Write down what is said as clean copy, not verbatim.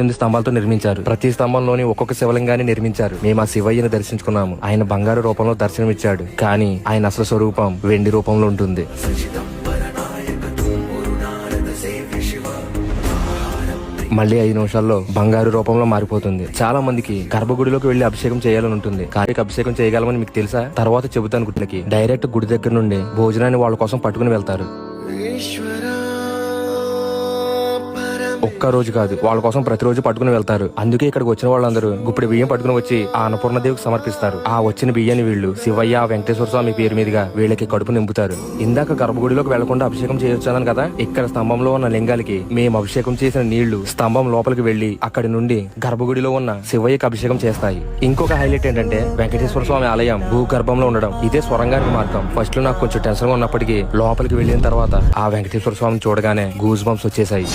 8 స్తంభాలతో నిర్మించారు. ప్రతి స్తంభంలోని ఒక్కొక్క శివలింగాన్ని నిర్మించారు. మేము ఆ శివయ్యని దర్శించుకున్నాము. ఆయన బంగారు రూపంలో దర్శనమిచ్చాడు, కానీ ఆయన అసలు స్వరూపం వెండి రూపంలో ఉంటుంది. మళ్ళీ 5 నిమిషాల్లో బంగారు రూపంలో మారిపోతుంది. చాలా మందికి గర్భగుడిలోకి వెళ్లి అభిషేకం చేయాలని ఉంటుంది. కానీ అభిషేకం చేయగలమని మీకు తెలుసా? తర్వాత చెబుతాను. గుడికి డైరెక్ట్ గుడి దగ్గర నుండి భోజనాన్ని వాళ్ళ కోసం పట్టుకుని వెళ్తారు. ఒక్క రోజు కాదు, వాళ్ళ కోసం ప్రతిరోజు పట్టుకుని వెళ్తారు. అందుకే ఇక్కడికి వచ్చిన వాళ్ళందరూ గుప్పిడి బియ్యం పట్టుకుని వచ్చి ఆ అన్నపూర్ణదేవికి సమర్పిస్తారు. ఆ వచ్చిన బియ్యాన్ని వీళ్ళు శివయ్య, వెంకటేశ్వర స్వామి పేరు మీదుగా వీళ్ళకి కడుపు నింపుతారు. ఇందాక గర్భగుడిలోకి వెళ్లకుండా అభిషేకం చేయొచ్చాను కదా, ఇక్కడ స్తంభంలో ఉన్న లింగాలకి మేము అభిషేకం చేసిన నీళ్లు స్తంభం లోపలికి వెళ్లి అక్కడి నుండి గర్భగుడిలో ఉన్న శివయ్యకి అభిషేకం చేస్తాయి. ఇంకొక హైలైట్ ఏంటంటే వెంకటేశ్వర స్వామి ఆలయం భూగర్భంలో ఉండడం. ఇదే స్వరంగానికి మార్గం. ఫస్ట్ లో నాకు కొంచెం టెన్షన్ గా ఉన్నప్పటికీ లోపలికి వెళ్లిన తర్వాత ఆ వెంకటేశ్వర స్వామిని చూడగానే గూస్ బంప్స్ వచ్చేసాయి.